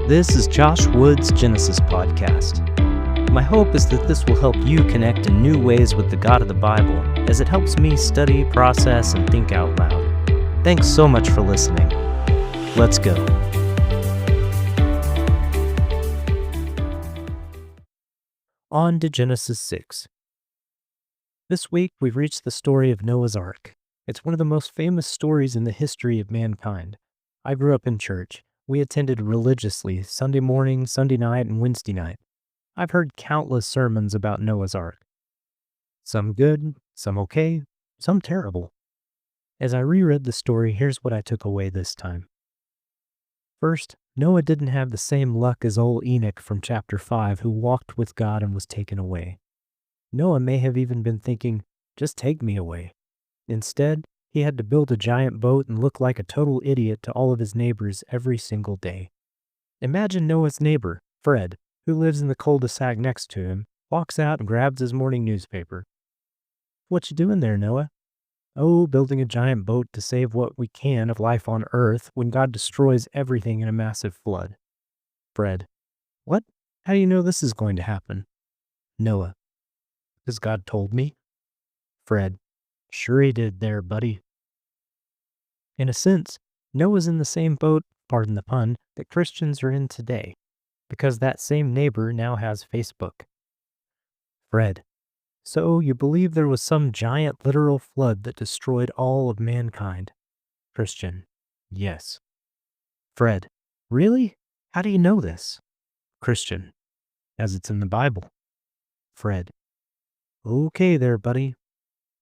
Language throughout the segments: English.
This is Josh Wood's Genesis Podcast. My hope is that this will help you connect in new ways with the God of the Bible, as it helps me study, process, and think out loud. Thanks so much for listening. Let's go. On to Genesis 6. This week, we've reached the story of Noah's Ark. It's one of the most famous stories in the history of mankind. I grew up in church. We attended religiously Sunday morning, Sunday night, and Wednesday night. I've heard countless sermons about Noah's Ark. Some good, some okay, some terrible. As I reread the story, here's what I took away this time. First, Noah didn't have the same luck as old Enoch from chapter 5 who walked with God and was taken away. Noah may have even been thinking, just take me away. Instead, he had to build a giant boat and look like a total idiot to all of his neighbors every single day. Imagine Noah's neighbor, Fred, who lives in the cul-de-sac next to him, walks out and grabs his morning newspaper. "What you doing there, Noah?" "Oh, building a giant boat to save what we can of life on Earth when God destroys everything in a massive flood." Fred: "What? How do you know this is going to happen?" Noah: "Because God told me." Fred: "Sure he did there, buddy." In a sense, Noah's in the same boat, pardon the pun, that Christians are in today, because that same neighbor now has Facebook. Fred: "So you believe there was some giant literal flood that destroyed all of mankind?" Christian: "Yes." Fred: "Really? How do you know this?" Christian: "As it's in the Bible." Fred: "Okay there, buddy.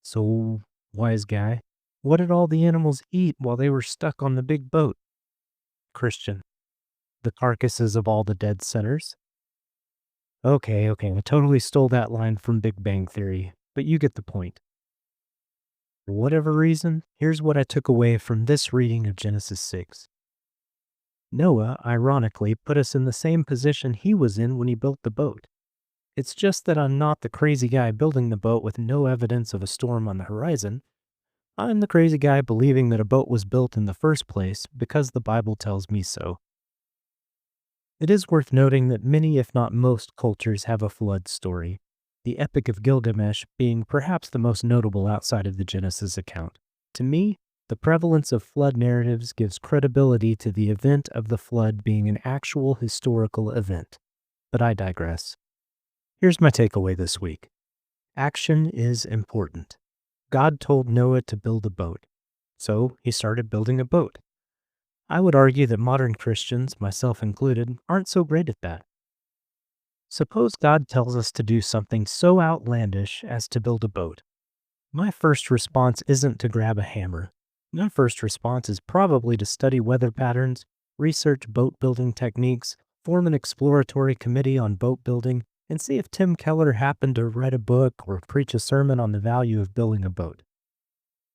So, wise guy, what did all the animals eat while they were stuck on the big boat?" Christian: "The carcasses of all the dead sinners." Okay, I totally stole that line from Big Bang Theory, but you get the point. For whatever reason, here's what I took away from this reading of Genesis 6. Noah, ironically, put us in the same position he was in when he built the boat. It's just that I'm not the crazy guy building the boat with no evidence of a storm on the horizon. I'm the crazy guy believing that a boat was built in the first place because the Bible tells me so. It is worth noting that many, if not most, cultures have a flood story, the Epic of Gilgamesh being perhaps the most notable outside of the Genesis account. To me, the prevalence of flood narratives gives credibility to the event of the flood being an actual historical event. But I digress. Here's my takeaway this week. Action is important. God told Noah to build a boat, so he started building a boat. I would argue that modern Christians, myself included, aren't so great at that. Suppose God tells us to do something so outlandish as to build a boat. My first response isn't to grab a hammer. My first response is probably to study weather patterns, research boat building techniques, form an exploratory committee on boat building, and see if Tim Keller happened to write a book or preach a sermon on the value of building a boat.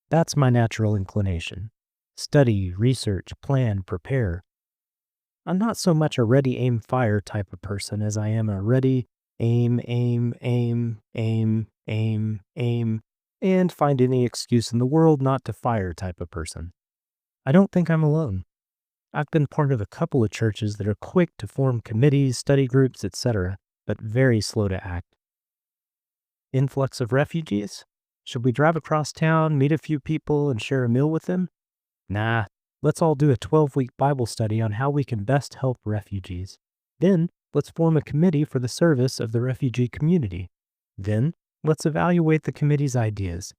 That's my natural inclination. Study, research, plan, prepare. I'm not so much a ready, aim, fire type of person as I am a ready, aim, and find any excuse in the world not to fire type of person. I don't think I'm alone. I've been part of a couple of churches that are quick to form committees, study groups, etc., but very slow to act. Influx of refugees? Should we drive across town, meet a few people, and share a meal with them? Nah, let's all do a 12-week Bible study on how we can best help refugees. Then, let's form a committee for the service of the refugee community. Then, let's evaluate the committee's ideas.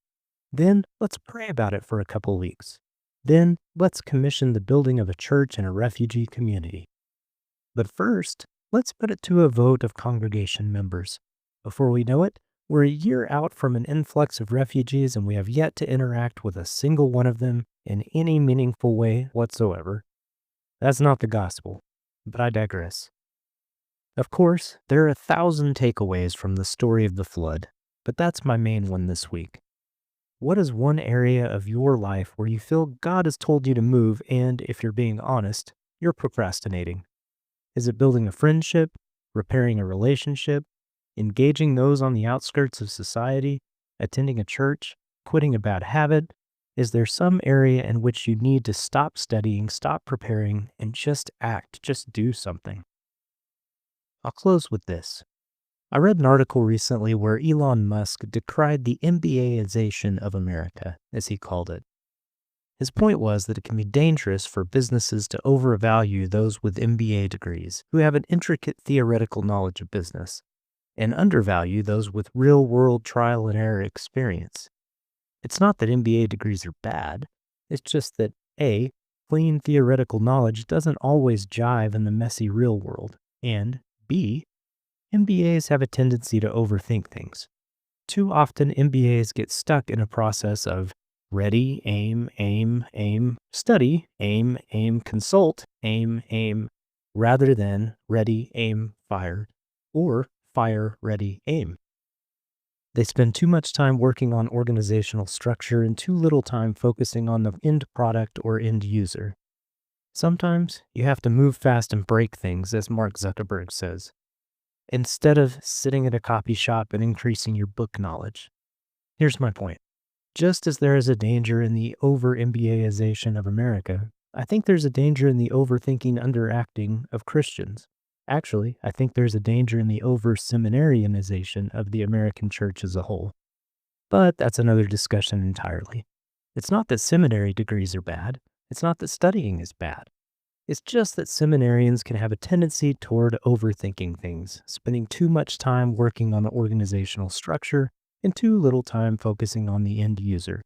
Then, let's pray about it for a couple weeks. Then, let's commission the building of a church in a refugee community. But first, let's put it to a vote of congregation members. Before we know it, we're a year out from an influx of refugees and we have yet to interact with a single one of them in any meaningful way whatsoever. That's not the gospel, but I digress. Of course, there are 1,000 takeaways from the story of the flood, but that's my main one this week. What is one area of your life where you feel God has told you to move and, if you're being honest, you're procrastinating? Is it building a friendship, repairing a relationship, engaging those on the outskirts of society, attending a church, quitting a bad habit? Is there some area in which you need to stop studying, stop preparing, and just act, just do something? I'll close with this. I read an article recently where Elon Musk decried the MBAization of America, as he called it. His point was that it can be dangerous for businesses to overvalue those with MBA degrees who have an intricate theoretical knowledge of business, and undervalue those with real-world trial and error experience. It's not that MBA degrees are bad, it's just that A, clean theoretical knowledge doesn't always jive in the messy real world, and B, MBAs have a tendency to overthink things. Too often MBAs get stuck in a process of ready, aim, aim, aim, study, aim, aim, consult, aim, aim, rather than ready, aim, fire, or fire, ready, aim. They spend too much time working on organizational structure and too little time focusing on the end product or end user. Sometimes you have to move fast and break things, as Mark Zuckerberg says, instead of sitting at a coffee shop and increasing your book knowledge. Here's my point. Just as there is a danger in the over-MBAization of America, I think there's a danger in the overthinking underacting of Christians. Actually, I think there's a danger in the over-seminarianization of the American church as a whole. But that's another discussion entirely. It's not that seminary degrees are bad. It's not that studying is bad. It's just that seminarians can have a tendency toward overthinking things, spending too much time working on the organizational structure and too little time focusing on the end user.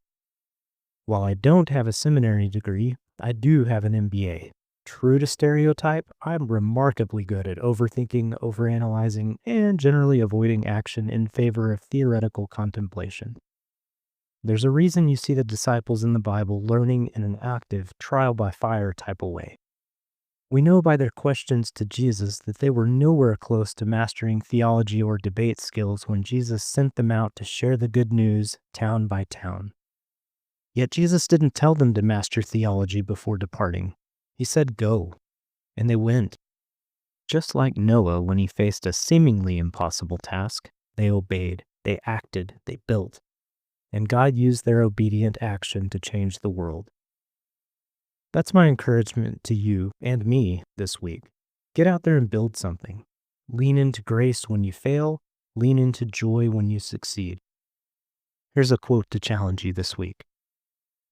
While I don't have a seminary degree, I do have an MBA. True to stereotype, I'm remarkably good at overthinking, overanalyzing, and generally avoiding action in favor of theoretical contemplation. There's a reason you see the disciples in the Bible learning in an active, trial-by-fire type of way. We know by their questions to Jesus that they were nowhere close to mastering theology or debate skills when Jesus sent them out to share the good news town by town. Yet Jesus didn't tell them to master theology before departing. He said go, and they went. Just like Noah when he faced a seemingly impossible task, they obeyed, they acted, they built. And God used their obedient action to change the world. That's my encouragement to you and me this week. Get out there and build something. Lean into grace when you fail. Lean into joy when you succeed. Here's a quote to challenge you this week.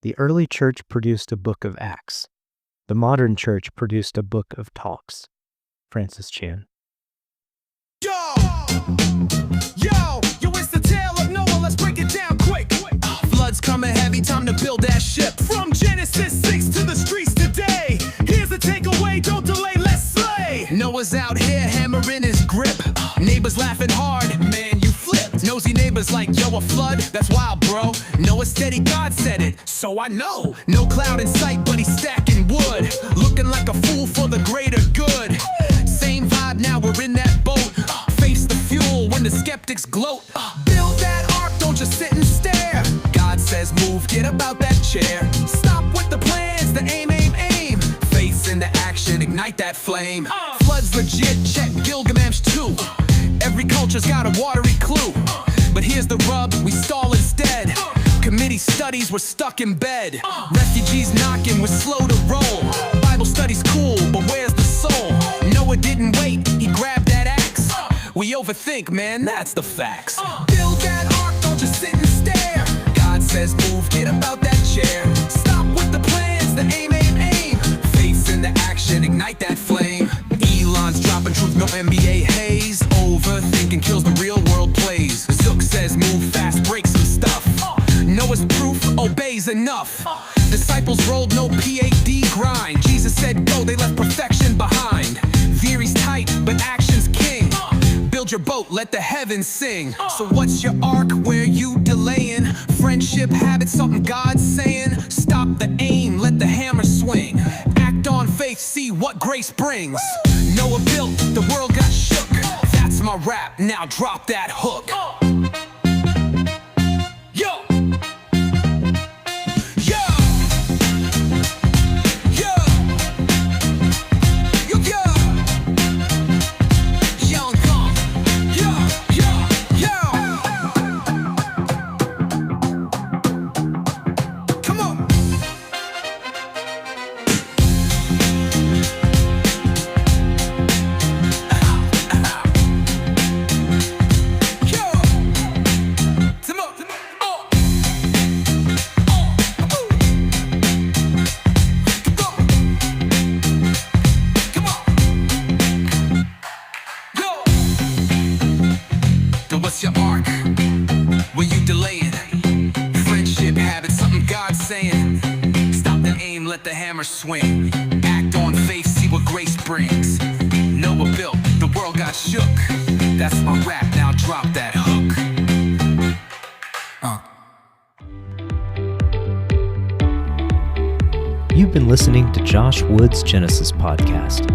The early church produced a book of Acts. The modern church produced a book of talks. Francis Chan. Yo, it's the tale of Noah. Let's break it down quick. Floods coming heavy, time to build that ship. From Genesis 6 to the streets today. Here's the takeaway, don't delay, let's slay. Noah's out here hammering his grip. Neighbors laughing hard, man, you flipped. Nosy neighbors like, yo, a flood? That's wild, bro. Noah steady, God said it, so I know. No cloud in sight, but he's stacking wood. Looking like a fool for the greater good. Same vibe, now we're in that boat. Face the fuel when the skeptics gloat. Build that ark, don't just sit and stare. God says move, get about that chair. Stop with the plans, the aim, aim, aim. Face into action, ignite that flame. Floods legit, check Gilgamesh too. Every culture's got a watery clue. But here's the rub, we stall instead. Committee studies, we're stuck in bed. Refugees knocking, we're slow to roll. Bible studies cool, but where's the soul? Noah didn't wait, he grabbed that axe. We overthink, man, that's the facts. Build that ark, don't just sit and stare. God says move, get about that chair. Stop with the plans, the aim, aim, aim. Face into action, ignite that flame. Elon's dropping truth, no MBA haze. Overthinking kills the real world plays. Zook says move fast, break some stuff. Noah's proof, obeys enough. Disciples rolled, no PhD grind. Jesus said go, they left perfection behind. Theory's tight, but action's king. Build your boat, let the heavens sing. So what's your arc, where you delaying? Friendship, habits, something God's saying. Stop the aim, let the hammer swing. Act on faith, see what grace brings. Noah built, the world got shook. That's my rap, now drop that hook. Come on. never swing. Act on faith, see what grace brings. Noah built, the world got shook. That's my rap, now drop that hook. You've been listening to Josh Wood's Genesis podcast.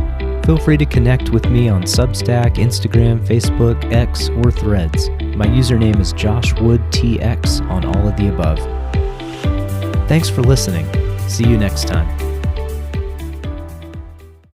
Feel free to connect with me on Substack, Instagram, Facebook, X, or Threads. My username is JoshWoodTX on all of the above. Thanks for listening. See you next time.